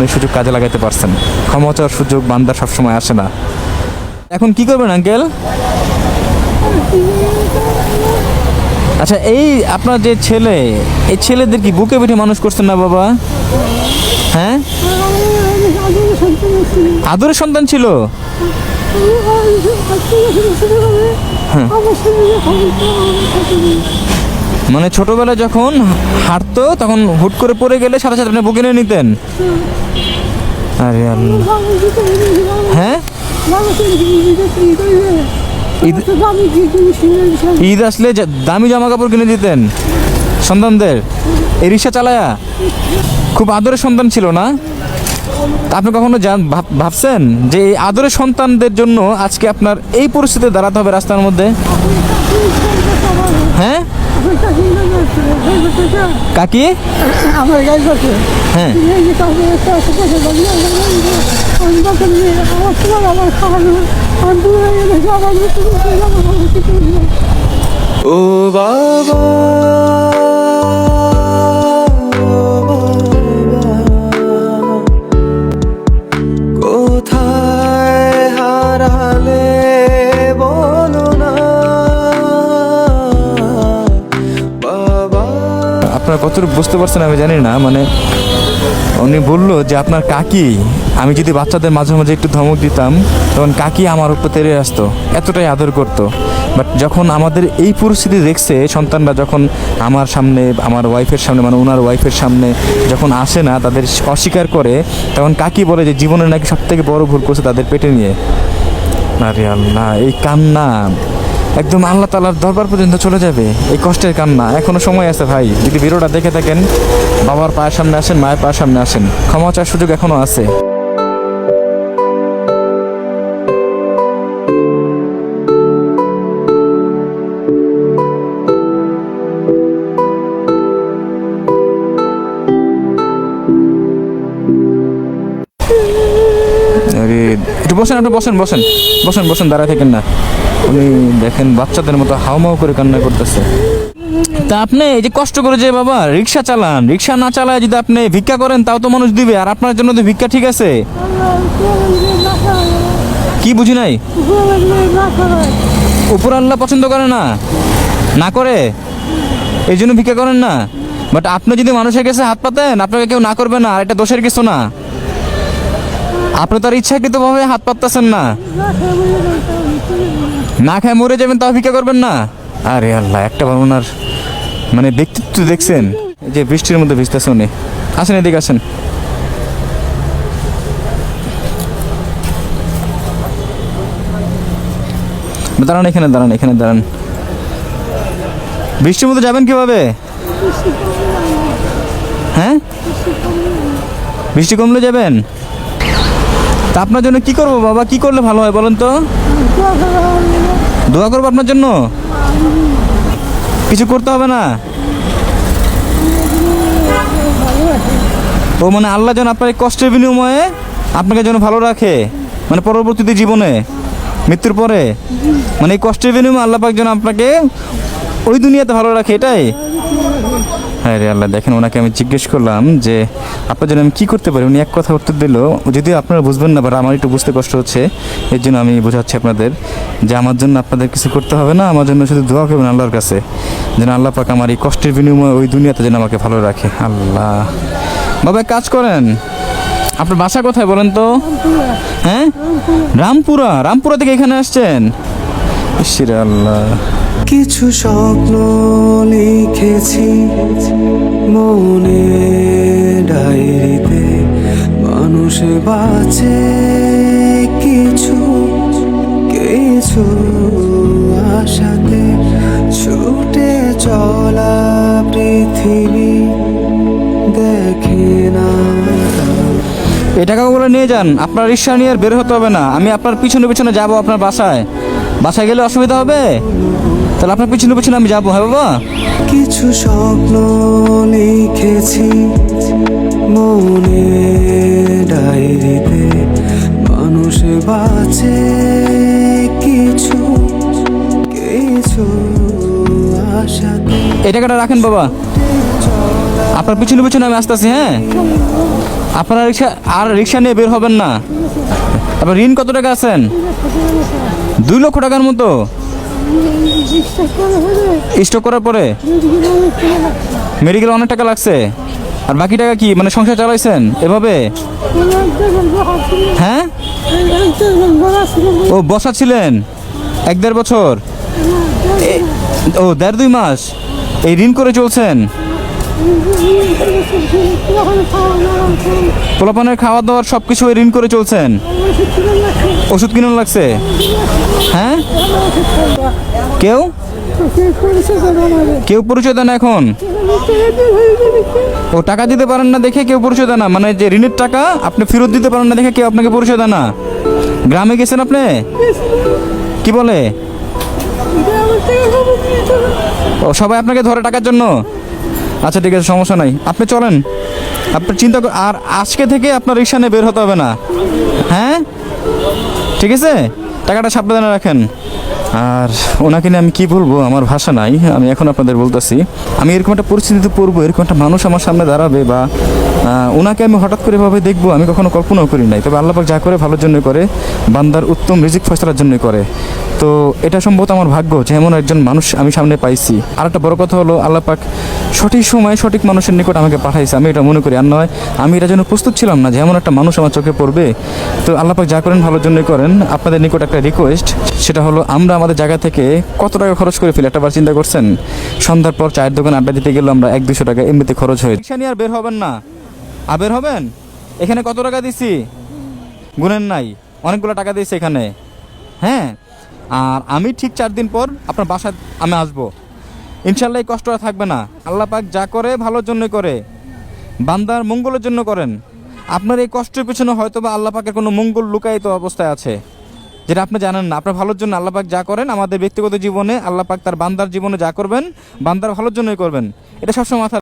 এই সুযোগ কাজে লাগাতে পারছেন। ক্ষমা চাওয়ার সুযোগ বান্দার সবসময় আসে না। এখন কি করবেন আঙ্কেল? আচ্ছা, এই আপনার যে ছেলে, এই ছেলেদের কি বুকে পিঠে মানুষ করছেন না বাবা? হ্যাঁ, আদরের সন্তান ছিল। মানে ছোটবেলায় যখন হাঁটতো তখন হুট করে পড়ে গেলে সাথে সাথে আপনি বুকে নিয়ে নিতেন? আরে আল্লাহ। হ্যাঁ, ঈদ আসলে দামি জামা কাপড় কিনে দিতেন সন্তানদের, এই রিক্সা চালায়া? খুব আদরের সন্তান ছিল না? আপনি কখনো ভাবছেন যে এই আদরের সন্তানদের জন্য আজকে আপনার এই পরিস্থিতিতে দাঁড়াতে হবে রাস্তার মধ্যে? হ্যাঁ, কাকি? হ্যাঁ, ও বাবা কোথায় হারালে বলো না বাবা। আপনারা কতটুকু বুঝতে পারছেন আমি জানি না। মানে উনি বললো যে আপনার কাকি, আমি যদি বাচ্চাদের মাঝে মাঝে একটু ধমক দিতাম তখন কাকি আমার উপর তেড়ে আসতো, এতটাই আদর করতো। বাট যখন আমাদের এই পরিস্থিতি দেখছে সন্তানরা, যখন আমার সামনে, আমার ওয়াইফের সামনে, মানে ওনার ওয়াইফের সামনে যখন আসে না, তাদের অস্বীকার করে, তখন কাকি বলে যে জীবনের নাকি সব থেকে বড় ভুল করছে তাদের পেটে নিয়ে। আরে আল্লাহ, এই কান্না একদম আল্লাহ তাআলার দরবার পর্যন্ত চলে যাবে, এই কষ্টের কান্না। এখনো সময় আছে ভাই, যদি ভিডিওটা দেখে থাকেন, বাবার পায়ের সামনে আসেন, মায়ের পায়ের সামনে আসেন, ক্ষমা চাওয়ার সুযোগ এখনো আছে। আরে একটু বসেন, আপনি বসেন বসেন বসেন বসেন, দাঁড়ায় থাকেন না। উনি দেখেন বাচ্চাদের মতো হাউমাউ করে কান্না করতেছে। তা আপনি এই যে কষ্ট করে যে বাবা রিক্সা চালান, রিক্সা না চালায় যদি আপনি ভিক্ষা করেন তাও তো মানুষ দিবে, আর আপনার জন্য তো ভিক্ষা ঠিক আছে? কি বুঝি নাই? উপর আল্লাহ পছন্দ করে না, না করে এই জন্য ভিক্ষা করেন না। বাট আপনি যদি মানুষের কাছে হাত পাতেন, আপনাকে কেউ না করবে না, আর এটা দোষের কিছু না। আপনি তো আর ইচ্ছাকৃতভাবে হাত পাততেছেন না, না খায় মরে যাবেন তাও ভিক্ষা করবেন না? আরে আল্লাহ, একটা বার ওনার মানে ব্যক্তিত্ব দেখছেন? এই যে বৃষ্টির মধ্যে ভিজতেছে উনি। আসেন, এদিকে আসেন। দাঁড়ান এখানে, দাঁড়ান এখানে, দাঁড়ান। বৃষ্টির মধ্যে যাবেন কিভাবে? হ্যাঁ, বৃষ্টি কমলে যাবেন? তা আপনার জন্য কি করবো বাবা, কি করলে ভালো হয় বলেন তো? দোয়া করবো আপনার জন্য? কিছু করতে হবে না? ও মানে আল্লাহ যেন আপনার এই কষ্টের বিনিময়ে আপনাকে যেন ভালো রাখে, মানে পরবর্তীতে জীবনে, মৃত্যুর পরে, মানে এই কষ্টের বিনিময়ে আল্লাহ পাক যেন আপনাকে ওই দুনিয়াতে ভালো রাখে, এটাই? হ্যাঁ রে আল্লাহ। দেখেন, ওনাকে আমি জিজ্ঞেস করলাম যে আপনার জন্য আমি কী করতে পারি, উনি এক কথা উত্তর দিল, যদিও আপনারা বুঝবেন না, বাট আমার একটু বুঝতে কষ্ট হচ্ছে, এর জন্য আমি বোঝাচ্ছি আপনাদের যে আমার জন্য আপনাদের কিছু করতে হবে না, আমার জন্য শুধু দোয়া করবেন আল্লাহর কাছে, যেন আল্লাহ পাক আমার এই কষ্টের বিনিময়ে ওই দুনিয়াতে যেন আমাকে ভালো রাখে। আল্লাহ। বাবা কাজ করেন, আপনার বাসা কোথায় বলেন তো? হ্যাঁ, রামপুরা। রামপুরা থেকে এখানে আসছেন? ইসরে আল্লাহ। কিছু স্বপ্ন লিখেছি মনে ডায়েরিতে, মানুষ বাঁচে কিছু কিছু আশাতে, ছুটে চলা পৃথিবী দেখে না। এই টাকাগুলো নিয়ে যান, আপনার রিক্সা নিয়ে আর বের হতে হবে না, আমি আপনার পিছনে পিছনে যাবো আপনার বাসায়। বাসায় গেলে অসুবিধা হবে? তাহলে আপনার পিছনে পিছনে আমি যাবো। হ্যাঁ বাবা। কিছু স্বপ্ন লিখেছি মনে ডায়েরিতে, মানুষ বাঁচে কিছু কিছু আশাতে। এই টাকাটা রাখেন বাবা, আপনার পিছনে পিছনে আমি আসতেছি। হ্যাঁ, আপনারা রিক্সা নিয়ে বের হবেন না? তারপর ঋণ কত টাকা আছেন? 2 লক্ষ টাকার মতো স্টক করার পরে মেডিকেল অনেক টাকা লাগছে। আর বাকি টাকা কি মানে সংসার চালাইছেন এভাবে? হ্যাঁ, ও বসা ছিলেন 1-1.5 বছর, ও 1.5-2 মাস এই ঋণ করে চলছেন। পোলাপানের খাওয়া দাওয়ার সব কিছু ঋণ করে চলছেন। ওষুধ কিনুন লাগছে? হ্যাঁ, কেউ পরিচয় দেয় না এখন? ও টাকা দিতে পারেন না দেখে কেউ পরিচয় দেয় না, মানে যে ঋণের টাকা আপনি ফেরত দিতে পারেন না দেখে কেউ আপনাকে পরিচয় দেয় না। গ্রামে গেছেন আপনি? কি বলে? ও সবাই আপনাকে ধরে টাকার জন্য? আচ্ছা ঠিক আছে, সমস্যা নাই, আপনি চলেন, আপনি চিন্তা আর আজকে থেকে আপনার রিক্সা নিয়ে বের হতে হবে না। হ্যাঁ ঠিক আছে, টাকাটা সাবধানে রাখেন। আর ওনাকে নিয়ে আমি কী বলবো, আমার ভাষা নাই, আমি এখন আপনাদের বলতেছি। আমি এরকম একটা পরিস্থিতিতে পড়বো, এরকম একটা মানুষ আমার সামনে দাঁড়াবে বা ওনাকে আমি হঠাৎ করে ভাবে দেখবো, আমি কখনো কল্পনাও করি নাই। তবে আল্লাহ পাক যা করে ভালোর জন্যই করে, বান্দার উত্তম রিজিক ফয়সালার জন্যই করে। তো এটা সম্ভবত আমার ভাগ্য যে এমন একজন মানুষ আমি সামনে পাইছি। আর একটা বড় কথা হলো, আল্লাহ পাক সঠিক সময়ে সঠিক মানুষের নিকট আমাকে পাঠাইছে, আমি এটা মনে করি। আর নয়, আমি এটার জন্য প্রস্তুত ছিলাম না যে এমন একটা মানুষ আমার চোখে পড়বে। তো আল্লাহ পাক যা করেন ভালোর জন্যই করেন। আপনাদের নিকট একটা রিকোয়েস্ট, সেটা হলো আমরা আমাদের জায়গা থেকে কত টাকা খরচ করে ফেলি একটাবার চিন্তা করছেন? সন্ধ্যার পর চায়ের দোকান আড্ডা দিতে গেলে আমরা 100-200 টাকা এমনিতে খরচ হয়। রিক্সা নিয়ে আর বের হবেন না। আর বের হবেন, এখানে কত টাকা দিছি গুনেন নাই, অনেকগুলো টাকা দিয়েছি এখানে। হ্যাঁ, আর আমি ঠিক 4 দিন পর আপনার বাসায় আমি আসবো, ইনশাল্লাহ এই কষ্ট আর থাকবে না। আল্লাহ পাক যা করে ভালোর জন্যই করে, বান্দার মঙ্গলের জন্য করেন। আপনার এই কষ্টের পেছনে হয়তো বা আল্লাহ পাকের কোনো মঙ্গল লুকায়িত অবস্থায় আছে, যেটা আপনি জানেন না। আপনার ভালোর জন্য আল্লাহ পাক যা করেন আমাদের ব্যক্তিগত জীবনে, আল্লাহ পাক তার বান্দার জীবনে যা করবেন বান্দার ভালোর জন্যই করবেন, এটা সবসময় মাথায়